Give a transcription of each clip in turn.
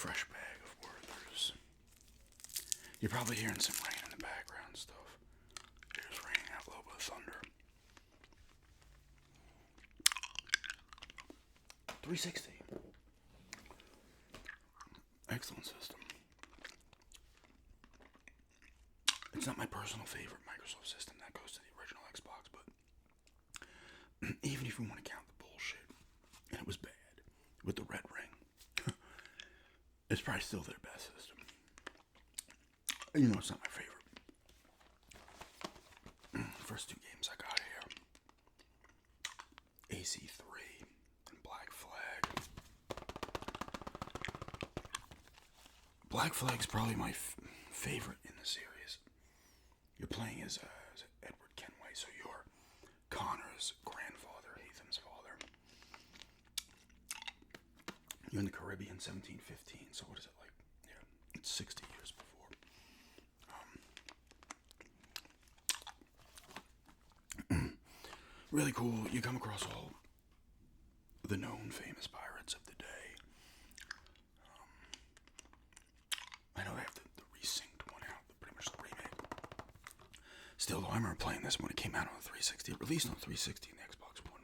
fresh bag of Werthers. You're probably hearing some rain in the background stuff. Here's raining out a little bit of thunder. 360. Excellent system. It's not my personal favorite Microsoft system. That goes to the original Xbox, but even if you want to count the bullshit, and it was bad, with the red ring, it's probably still their best system. You know, it's not my favorite. First two games I got here. AC3 and Black Flag. Black Flag's probably my favorite in the series. You're playing as Edward Kenway, so you're Connor's grandfather, Hatham's father. You're in the Caribbean, 1715, so what is it like? Yeah, it's 60 years before. Really cool. You come across all the known famous pirates of the day. I know they have the resynced one out, pretty much the remake. Still, though, I remember playing this when it came out on the 360. It released on the 360 and the Xbox One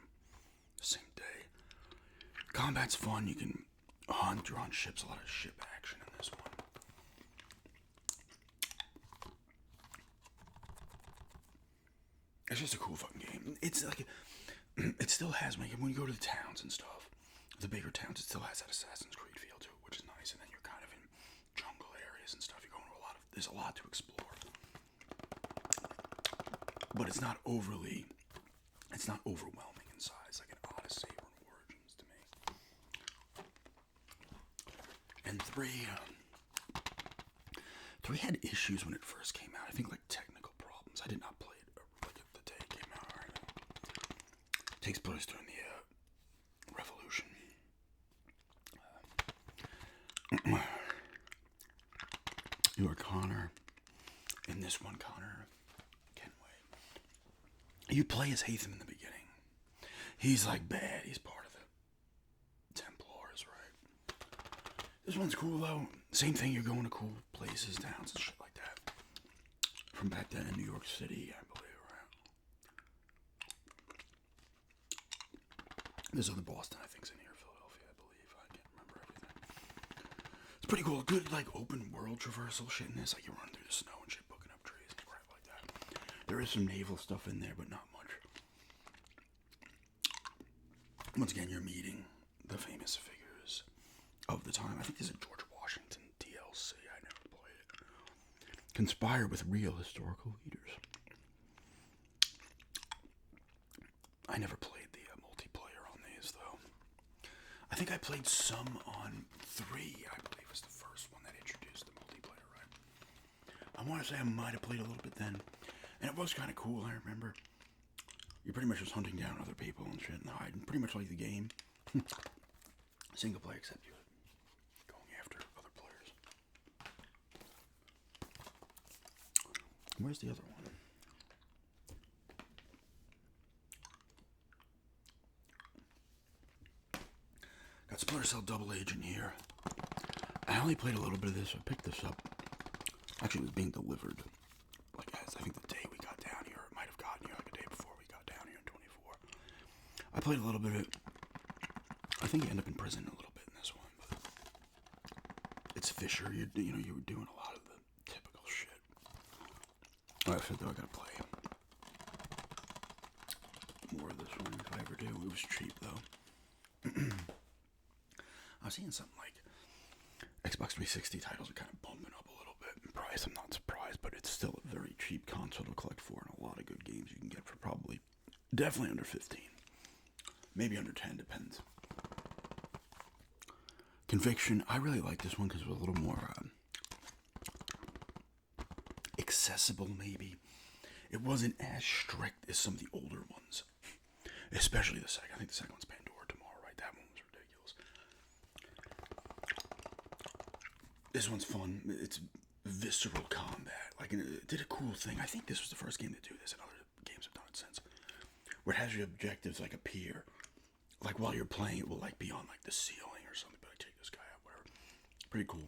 the same day. Combat's fun. You can hunt. You're on ships. A lot of ship action in this one. It's just a cool fucking game. It's like, it still has, like, when you go to the towns and stuff, the bigger towns, it still has that Assassin's Creed feel to it, which is nice. And then you're kind of in jungle areas and stuff. You're going to there's a lot to explore. But it's not overwhelming in size, like an Odyssey or an Origins to me. And three had issues when it first came out. I think, like, technical problems. I did not play it like the day it came out. Right? It takes place during the Revolution. You are Connor. In this one, Connor Kenway. You play as Hatham in the beginning. He's like bad. He's part of the Templars, right? This one's cool though. Same thing. You're going to cool places, towns, and shit like that. From back then in New York City, I believe, right? There's other Boston, I think's in here. Philadelphia, I believe. I can't remember everything. It's pretty cool. Good, like, open world traversal shit in this. Like, you run through the snow and shit, booking up trees and crap like that. There is some naval stuff in there, but not much. Once again, you're meeting the famous figures of the time. I think there's a George Washington DLC. I never played it. Conspire with real historical leaders. I never played the multiplayer on these, though. I think I played some on 3, I believe was the first one that introduced the multiplayer, right? I want to say I might have played a little bit then. And it was kind of cool, I remember. You're pretty much just hunting down other people and shit and hiding. Pretty much like the game. Single player, except you're going after other players. Where's the other one? Got Splinter Cell Double Agent here. I only played a little bit of this. I picked this up. Actually, it was being delivered. Like, I think the day we got down here. It might have gotten here like a day before we got down here in 24. I played a little bit of it. I think you end up in prison a little bit in this one. But it's Fisher. You were doing a lot of the typical shit. Like I said, though, I gotta play more of this one if I ever do. It was cheap, though. I was seeing something like Xbox 360 titles are kind of bumping up a little bit in price. I'm not surprised, but it's still a very cheap console to collect for, and a lot of good games you can get for probably, definitely under 15. Maybe under 10, depends. Conviction, I really like this one because it was a little more accessible, maybe. It wasn't as strict as some of the older ones. Especially the second. I think the second one's Pandora Tomorrow, right? That one was ridiculous. This one's fun. It's visceral combat. Like, it did a cool thing. I think this was the first game to do this, and other games have done it since. Where it has your objectives, like, appear. Like, while you're playing, it will, like, be on, like, the ceiling or something. But I take this guy out, whatever. Pretty cool.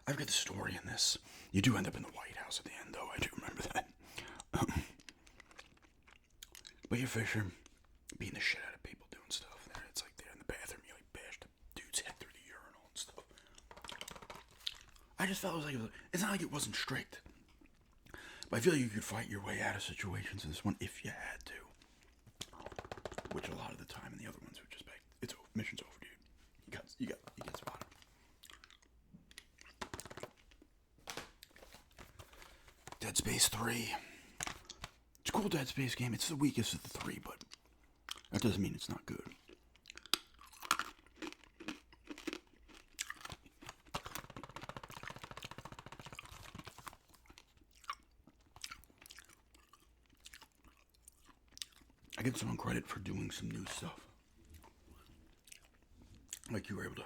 I forget the story in this. You do end up in the White House at the end, though. I do remember that. But you're Fisher beating the shit out of people doing stuff. And it's like they're in the bathroom, you like bash the dude's head through the urinal and stuff. I just felt it was like, it's not like it wasn't strict. But I feel like you could fight your way out of situations in this one if you had to. Which a lot of the time in the other ones were just like, it's over, mission's over, dude. You get spotted. Dead Space 3. It's a cool Dead Space game. It's the weakest of the three, but that doesn't mean it's not good. I give someone credit for doing some new stuff. Like you were able to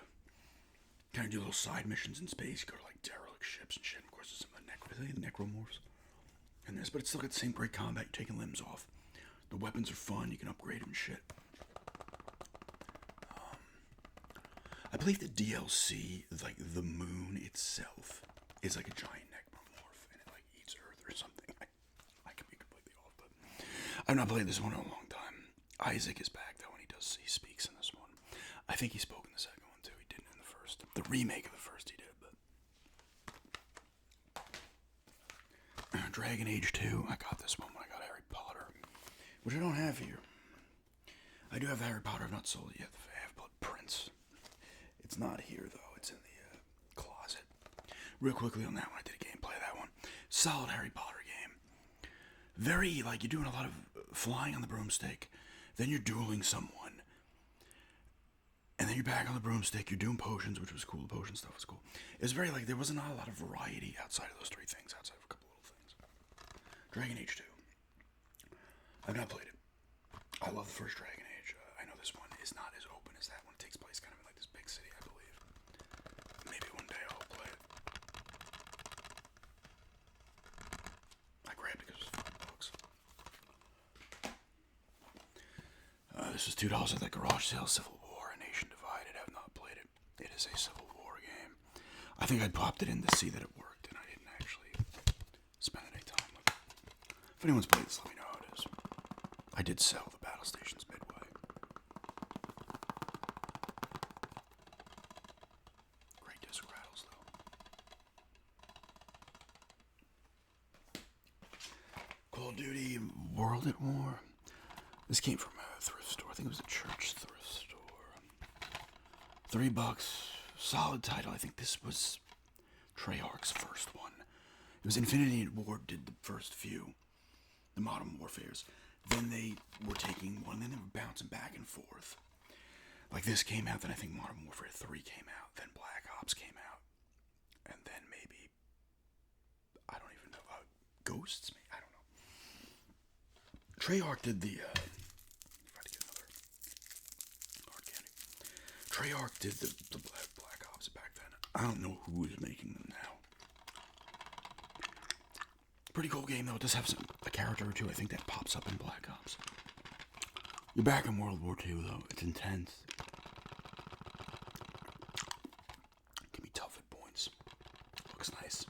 kind of do little side missions in space, go to like derelict ships and shit. Of course, there's some of the necromorphs in this, but it's still got the same great combat. You're taking limbs off. The weapons are fun. You can upgrade them and shit. I believe the DLC, like the moon itself, is like a giant necromorph and it like eats Earth or something. I could be completely off, but I've not played this one in a long time. Isaac is back though, and he speaks in this one. I think he spoke in the second one too. He didn't in the first. The remake of the first he did, but Dragon Age 2. I got this one when I got Harry Potter, which I don't have here. I do have Harry Potter. I've not sold it yet. The Half-Blood Prince. It's not here though. It's in the closet. Real quickly on that one, I did a gameplay of that one. Solid Harry Potter game. Very like you're doing a lot of flying on the broomstick, then you're dueling someone, and then you're back on the broomstick. You're doing potions, which was cool. The potion stuff was cool. It was very like there wasn't a lot of variety outside of those three things. Outside of a couple little things. Dragon Age 2. I've not played it. I love the first Dragon Age. I know this one is not as open as that one. It takes place kind of in like this big city, I believe. Maybe one day I'll play it. I grabbed it because it was $5. This is $2 at that garage sale. Civil War, A Nation Divided. I have not played it. It is a Civil War game. I think I popped it in to see that it worked, and I didn't actually spend any time with it. If anyone's played this, let me know how it is. I did sell the battle stations midway. Great disc rattles, though. Call of Duty World at War. This came from a thrift store. I think it was a church thrift store. $3. Solid title. I think this was Treyarch's first one. It was Infinity Ward did the first few. The Modern Warfares. Then they were taking one, then they were bouncing back and forth. Like this came out, then I think Modern Warfare 3 came out, then Black Ops came out, and then maybe, I don't even know, Ghosts? Maybe? I don't know. Treyarch did the, try to get another hard candy. Treyarch did the Black Ops back then. I don't know who is making them now. Pretty cool game though. It does have a character or two, I think, that pops up in Black Ops. You're back in World War II though. It's intense. It can be tough at points. Looks nice.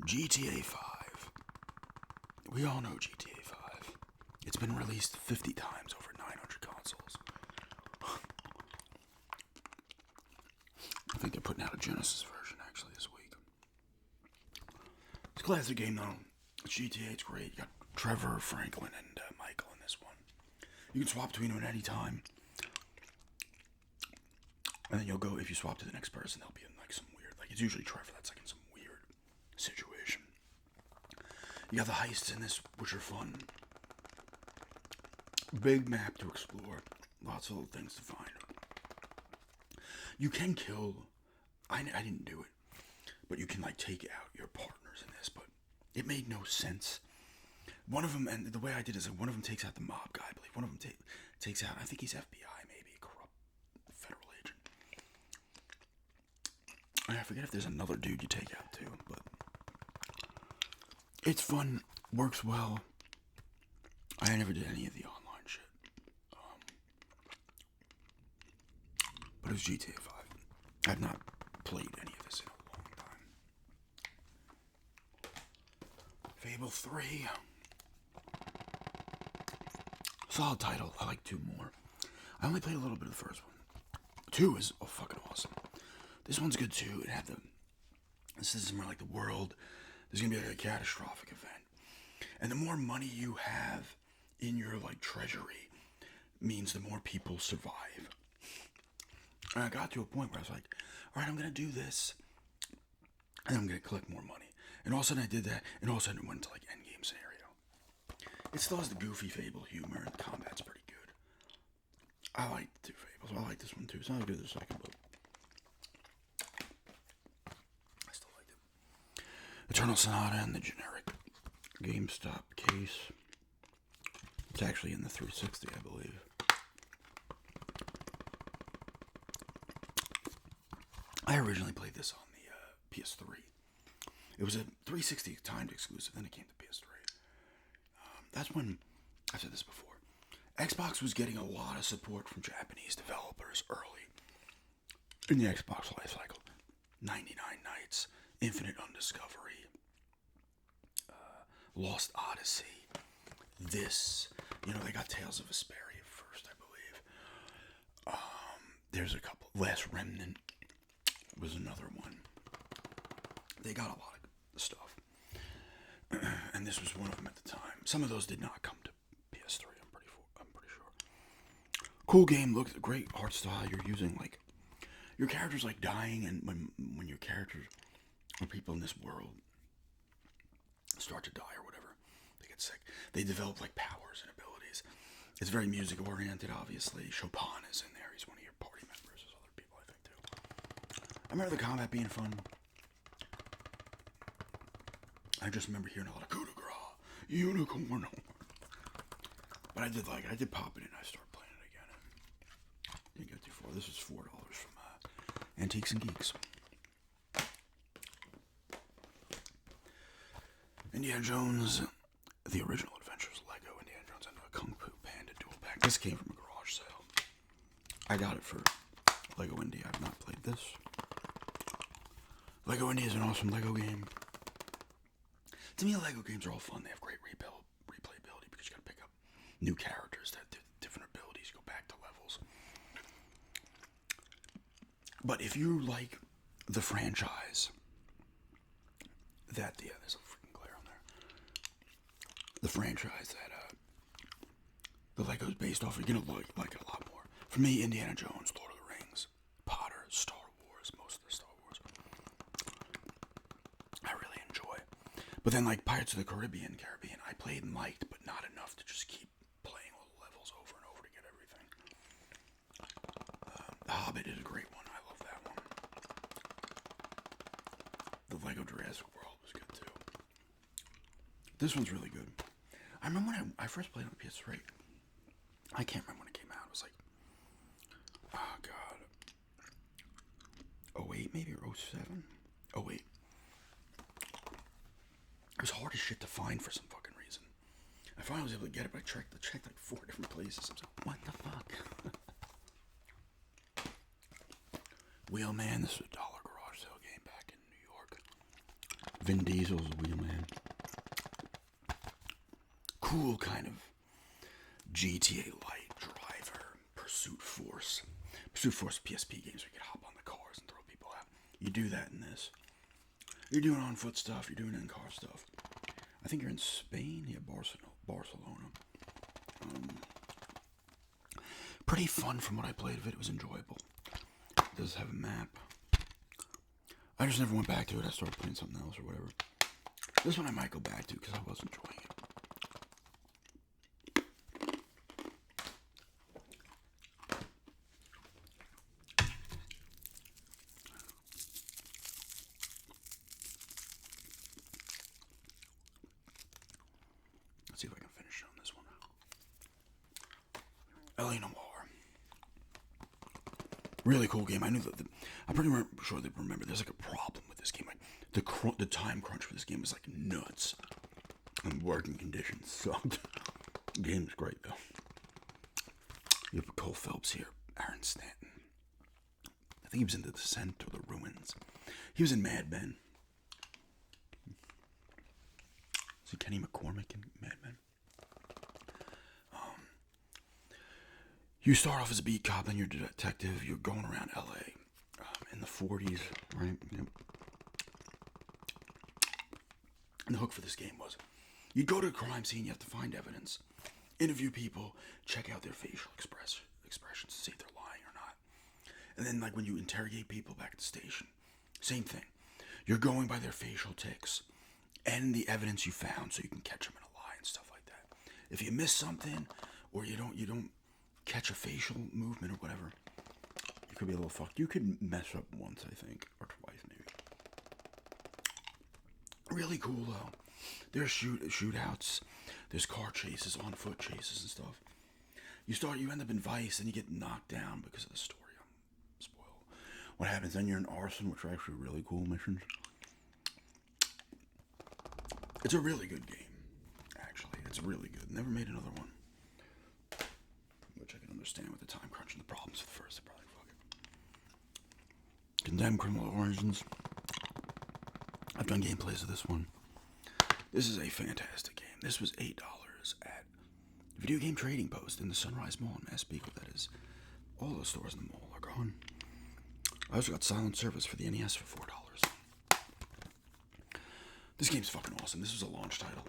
GTA 5. We all know GTA 5. It's been released 50 times over 900 consoles. I think they're putting out a Genesis version actually this week. It's a classic game though. It's GTA, it's great. You got Trevor, Franklin, and Michael in this one. You can swap between them at any time. And then you'll go, if you swap to the next person, they'll be in like some weird, like it's usually Trevor that's like in some weird situation. You got the heists in this, which are fun. Big map to explore. Lots of little things to find. You can kill, I didn't do it, but you can like take out your partners in this, but it made no sense. One of them, and the way I did is like one of them takes out the mob guy, I believe. One of them takes out, I think he's FBI, maybe, a corrupt federal agent. I forget if there's another dude you take out too, but it's fun, works well. I never did any of the online shit. But it was GTA 5. I've not played any of this in a long time. Fable 3. Solid title. I like 2 more. I only played a little bit of the first one. 2 is fucking awesome. This one's good too. It had this is more like the world. There's gonna be like a catastrophic event, and the more money you have in your like treasury means the more people survive. And I got to a point where I was like, all right, I'm gonna do this, and I'm gonna collect more money. And all of a sudden I did that, and all of a sudden it went to like endgame scenario. It still has the goofy Fable humor, and the combat's pretty good. I like the 2 Fables. I like this one too. It's not as good as the second, but I still liked it. Eternal Sonata and the generic GameStop case. It's actually in the 360, I believe. I originally played this on the PS3. It was a 360 timed exclusive, then it came to PS3. That's when, I've said this before, Xbox was getting a lot of support from Japanese developers early in the Xbox lifecycle. 99 Nights, Infinite Undiscovery, Lost Odyssey, this, they got Tales of Vesperia first, I believe. There's a couple. Last Remnant was another one. They got a lot of stuff. And this was one of them at the time. Some of those did not come to PS3, I'm pretty sure. Cool game, look, great art style. You're using, like, your character's, like, dying, and when your characters, or people in this world start to die or whatever, they get sick, they develop, like, powers and abilities. It's very music-oriented, obviously. Chopin is in there. He's one of your party members. There's other people, I think, too. I remember the combat being fun. I just remember hearing a lot of coup de grace, unicorn. But I did pop it in. I started playing it again. Didn't get too far. This is $4 from Antiques and Geeks. Indiana Jones, The Original Adventures, Lego Indiana Jones and a Kung Fu Panda dual pack. This came from a garage sale. I got it for Lego Indy. I've not played this. Lego Indy is an awesome Lego game. To me, Lego games are all fun. They have great replayability because you gotta pick up new characters that have different abilities, go back to levels. But if you like the franchise that, there's a freaking glare on there. The franchise that the Lego's based off of, you're gonna like it a lot more. For me, Indiana Jones, Lord of the Rings, Potter, Star Wars, most of the Star Wars, I really enjoy. But then, like Pirates of the Caribbean, I played and liked, but not enough to just keep playing all the levels over and over to get everything. The Hobbit is a great one. I love that one. The Lego Jurassic World was good too. This one's really good. I remember when I first played on PS3. I can't remember when it came out. It was like, oh god, 08 maybe, or 07? 08. It was hard as shit to find for some fucking reason. I finally was able to get it, but I checked like 4 different places. I was like, what the fuck? Wheelman, this is a dollar garage sale game back in New York. Vin Diesel's Wheelman. Cool kind of GTA Light Driver, Pursuit Force. Pursuit Force PSP games where you can hop on the cars and throw people out. You do that in this. You're doing on foot stuff, you're doing in-car stuff. I think you're in Spain? Yeah, Barcelona. Pretty fun from what I played of it. It was enjoyable. It does have a map. I just never went back to it. I started playing something else or whatever. This one I might go back to because I was enjoying it. Let's see if I can finish on this one. L.A. Noire. Really cool game. I knew that. I'm pretty sure they remember. There's like a problem with this game. Like the time crunch for this game was like nuts, and working conditions sucked. Game's great, though. You have Cole Phelps here, Aaron Stanton. I think he was in The Descent or The Ruins. He was in Mad Men. Is it Kenny McCormick in Mad Men? You start off as a beat cop, then you're a detective. You're going around L.A. In the 40s, right? Yep. And the hook for this game was, you'd go to a crime scene, you have to find evidence, interview people, check out their facial expressions to see if they're lying or not. And then, like, when you interrogate people back at the station, same thing. You're going by their facial tics and the evidence you found so you can catch them in a lie and stuff like that. If you miss something, or you don't catch a facial movement or whatever, you could be a little fucked. You could mess up once, I think, or twice maybe. Really cool though. There's shootouts, there's car chases, on foot chases and stuff. You end up in Vice and you get knocked down because of the story. I'm spoiled. What happens then? You're in Arson, which are actually really cool missions. It's a really good game, actually. It's really good. Never made another one. Which I can understand with the time crunch and the problems at first. Probably fuck it. Condemned Criminal Origins. I've done gameplays of this one. This is a fantastic game. This was $8 at Video Game Trading Post in the Sunrise Mall in Massapequa. That is, all the stores in the mall are gone. I also got Silent Service for the NES for $4. This game's fucking awesome. This was a launch title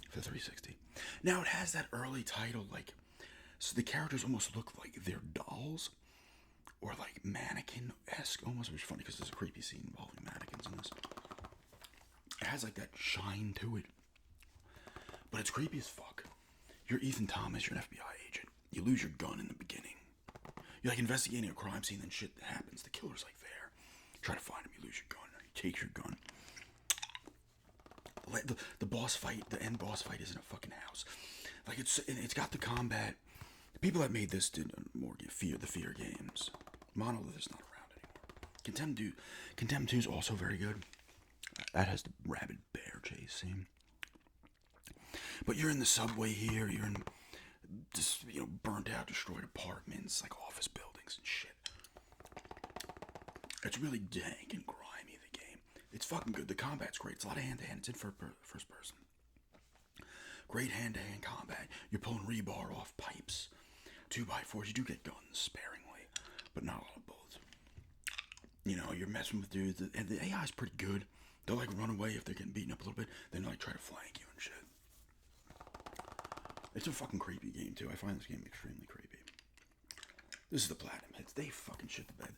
for 360. Now it has that early title, like, so the characters almost look like they're dolls, or like mannequin-esque almost, which is funny because there's a creepy scene involving mannequins in this. It has like that shine to it, but it's creepy as fuck. You're Ethan Thomas, you're an FBI agent. You lose your gun in the beginning. You're like investigating a crime scene, then shit happens. The killer's like there. You try to find him, you lose your gun. He takes your gun. The boss fight, the end boss fight is in a fucking house. Like it's got the combat. The people that made this did more the fear games. Monolith is not around anymore. Condemned 2 is also very good. That has the rabid bear chase scene. But you're in the subway here. You're in just burnt out, destroyed apartments, like office buildings and shit. It's really dank and grimy, the game. It's fucking good. The combat's great. It's a lot of hand-to-hand. It's in first person. Great hand-to-hand combat. You're pulling rebar off pipes. 2x4s. You do get guns sparingly, but not a lot of bullets. You're messing with dudes. And the AI is pretty good. They'll like run away if they're getting beaten up a little bit. Then like try to flank you and shit. It's a fucking creepy game too. I find this game extremely creepy. This is the Platinum hits. They fucking shit the bed.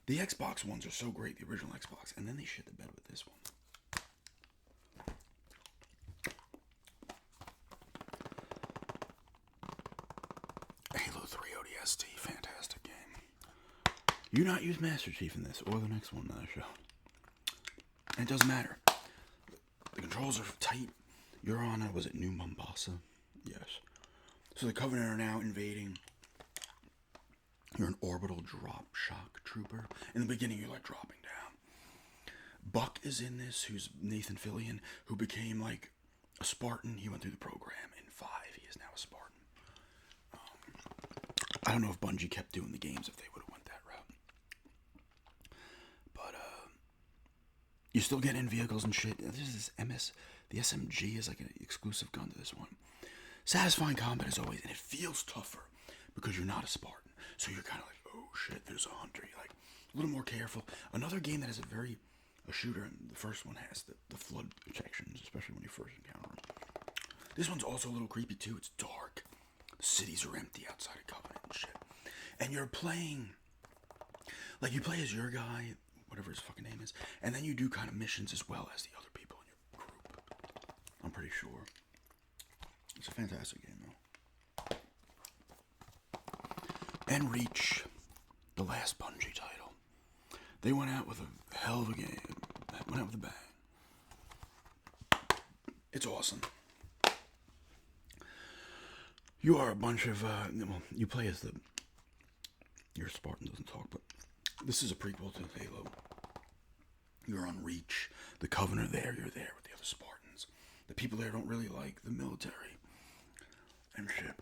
The Xbox ones are so great, the original Xbox, and then they shit the bed with this one. Halo 3 ODST, fantastic game. You not use Master Chief in this or the next one that I show. And it doesn't matter. The controls are tight. You're on, was it New Mombasa? Yes. So the Covenant are now invading. You're an orbital drop shock trooper. In the beginning, you're like dropping down. Buck is in this, who's Nathan Fillion, who became like a Spartan. He went through the program in 5. He is now a Spartan. I don't know if Bungie kept doing the games if they would have went that route. But you still get in vehicles and shit. There's this the SMG is like an exclusive gun to this one. Satisfying combat as always, and it feels tougher because you're not a Spartan. So you're kind of like, oh shit, there's a hunter. You're like a little more careful. Another game that has a shooter, and the first one has the flood protections, especially when you first encounter them. This one's also a little creepy too. It's dark. The cities are empty outside of Covenant and shit. And you're playing, like you play as your guy, whatever his fucking name is, and then you do kind of missions as well as the other people in your group. I'm pretty sure. It's a fantastic game, though. And Reach, the last Bungie title. They went out with a hell of a game. Went out with a bang. It's awesome. You are a bunch of, you play as your Spartan doesn't talk, but this is a prequel to Halo. You're on Reach. The Covenant there, you're there with the other Spartans. The people there don't really like the military. and shit.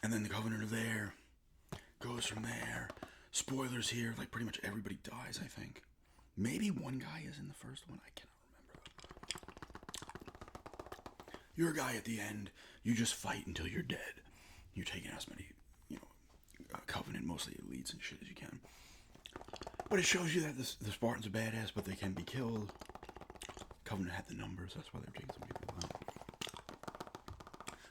And then the Covenant are there, goes from there. Spoilers here, like pretty much everybody dies, I think. Maybe one guy is in the first one, I cannot remember. You're a guy at the end, you just fight until you're dead. You're taking as many, Covenant, mostly elites and shit as you can. But it shows you that the Spartans are badass, but they can be killed. Covenant had the numbers, that's why they were taking some people out.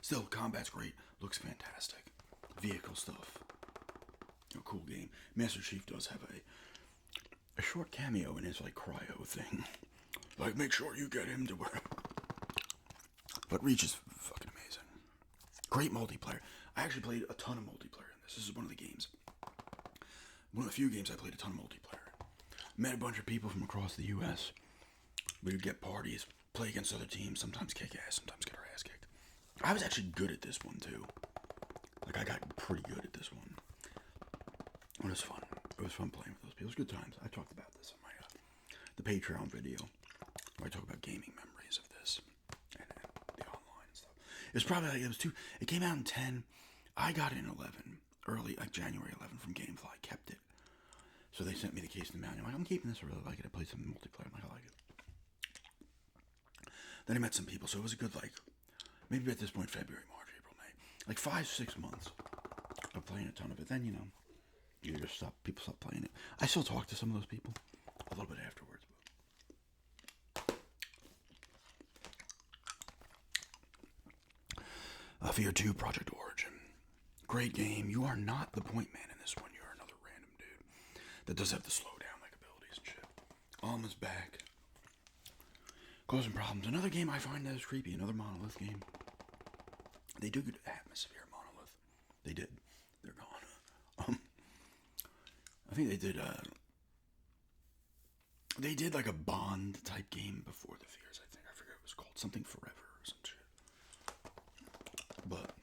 Still, combat's great, looks fantastic. Vehicle stuff. Cool game. Master Chief does have a short cameo in his like cryo thing. Like, make sure you get him to where. But Reach is fucking amazing. Great multiplayer. I actually played a ton of multiplayer in this. This is one of the games. One of the few games I played a ton of multiplayer in. Met a bunch of people from across the US. We would get parties, play against other teams, sometimes kick ass, sometimes get our ass kicked. I was actually good at this one too. Like, I got pretty good at this one. It was fun. It was fun playing with those people. It was good times. I talked about this on my the Patreon video where I talk about gaming memories of this and the online and stuff. It was probably like it came out in 10. I got it in 11, early, like January 11 from Gamefly. I kept it. So they sent me the case in the mail. I'm like, I'm keeping this. I really like it. I played some multiplayer. I'm like, I like it. Then I met some people, so it was a good, like, maybe at this point, February, March, April, May. Like 5-6 months of playing a ton of it. Then, you just people stop playing it. I still talk to some of those people a little bit afterwards. Fear 2 Project Origin. Great game. You are not the point man in this one. You're another random dude that does have the slowdown like abilities and shit. Alma's back. Causing problems. Another game I find that is creepy. Another Monolith game. They do good atmosphere, Monolith. They did. They're gone. I think they did like a Bond type game before the Fears, I think. I forget what it was called. Something Forever or some shit. But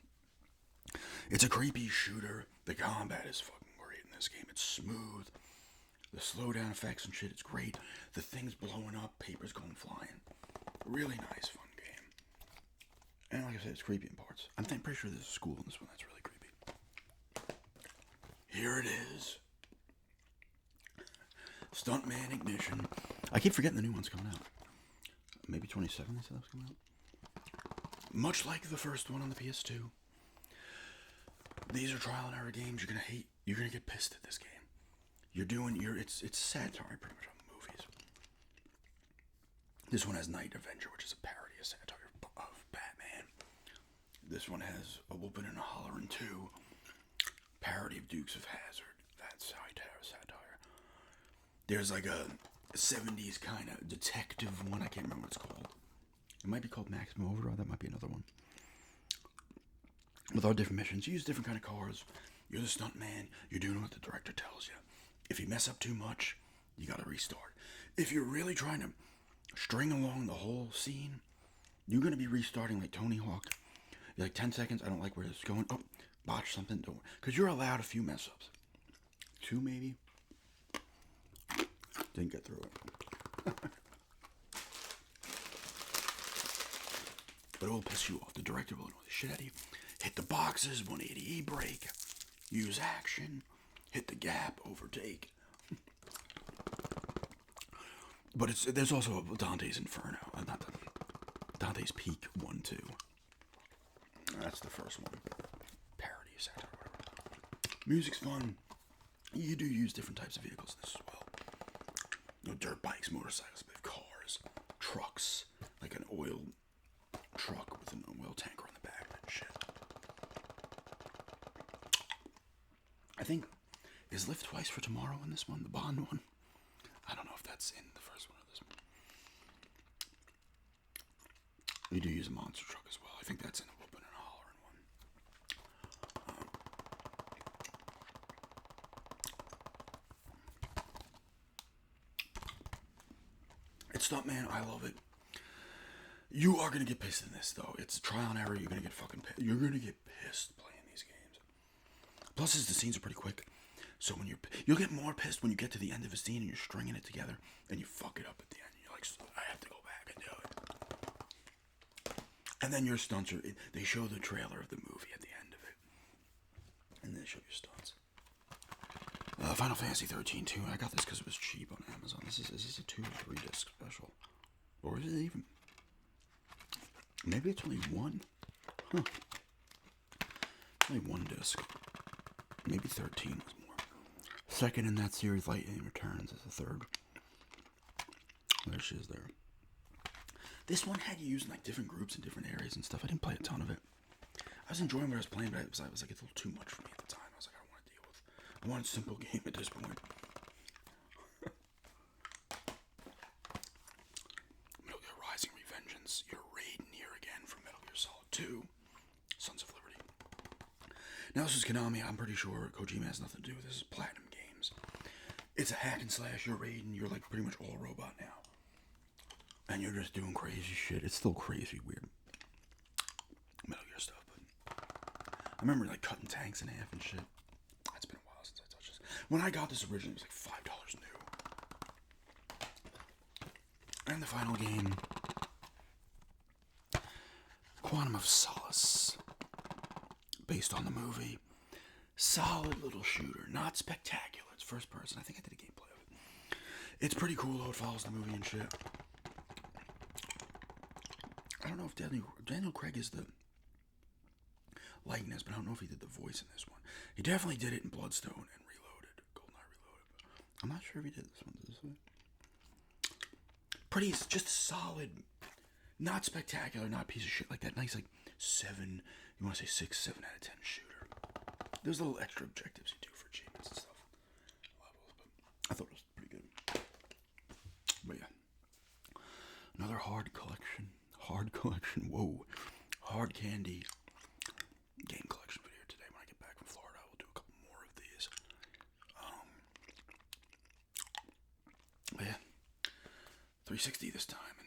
it's a creepy shooter. The combat is fucking great in this game. It's smooth. The slowdown effects and shit, it's great. The things blowing up, papers going flying. Really nice, fun game. And like I said, it's creepy in parts. I'm pretty sure there's a school in this one that's really creepy. Here it is. Stuntman Ignition. I keep forgetting the new one's coming out. Maybe 27 they said that was coming out. Much like the first one on the PS2. These are trial and error games you're gonna hate. You're gonna get pissed at this game. It's satire pretty much on movies. This one has Night Avenger, which is a parody of satire of Batman. This one has A Whoopin' and a Hollerin' 2, parody of Dukes of Hazzard. That's satire. There's like a 70s kind of detective one. I can't remember what it's called. It might be called Maximum Overdrive. That might be another one. With all different missions, you use different kind of cars. You're the stunt man. You're doing what the director tells you. If you mess up too much, you gotta restart. If you're really trying to string along the whole scene, you're gonna be restarting like Tony Hawk. You're like 10 seconds. I don't like where this is going. Oh, botch something. Don't. Because you're allowed a few mess ups. 2 maybe. Didn't get through it. But it will piss you off. The director will annoy the shit out of you. Hit the boxes, 180E brake, use action, hit the gap, overtake. But there's also Dante's Inferno, not Dante's Peak 1, 2. That's the first one. Parody, satire, whatever. Music's fun. You do use different types of vehicles in this as well. Dirt bikes, motorcycles, we have cars, trucks, like an oil truck with an oil tanker on the back and shit. I think, is Live Twice for Tomorrow in this one? The Bond one? I don't know if that's in the first one or this one. We do use a monster truck as well. I think that's in the Whoopin' and Hollerin' one. It's Stuntman. I love it. You are going to get pissed in this, though. It's trial and error. You're going to get fucking pissed. You're going to get pissed playing these games. Plus, the scenes are pretty quick. So when you'll get more pissed when you get to the end of a scene and you're stringing it together and you fuck it up at the end. You're like, I have to go back and do it. And then your stunts are, they show the trailer of the movie at the end of it. And then they show your stunts. Final Fantasy 13 too. I got this because it was cheap on Amazon. Is this a 2 or 3 disc special? Or is it even? Maybe it's only 1? Huh. Only 1 disc. Maybe 13 was more. Second in that series, Lightning Returns, is the 3rd. There she is there. This one had you using like different groups in different areas and stuff. I didn't play a ton of it. I was enjoying what I was playing, but it was like a little too much for me at the time. I was like, I don't want to deal with. I want a simple game at this point. Metal Gear Rising: Revengeance. You're Raiden here again from Metal Gear Solid 2. Sons of Liberty. Now this is Konami. I'm pretty sure Kojima has nothing to do with this. Is Platinum Games. It's a hack and slash. You're Raiden. You're like pretty much all robot now. And you're just doing crazy shit. It's still crazy weird Metal Gear stuff, but I remember like cutting tanks in half and shit. It's been a while since I touched this. When I got this originally, it was like $5 new. And the final game, Quantum of Solace, based on the movie. Solid little shooter, not spectacular. It's first person. I think I did a gameplay of it. It's pretty cool though. It follows the movie and shit. I don't know if Daniel Craig is the likeness, but I don't know if he did the voice in this one. He definitely did it in Bloodstone and Reloaded, GoldenEye Reloaded. But I'm not sure if he did this one. This way. Pretty, just solid, not spectacular, not a piece of shit like that. Nice like 7, you want to say 6, 7 out of 10 shooter. There's little extra objectives you do for achievements and stuff. Levels, but I thought it was pretty good. But yeah, another hard collection. Whoa. Hard candy game collection video today. When I get back from Florida, I will do a couple more of these. But yeah, 360 this time.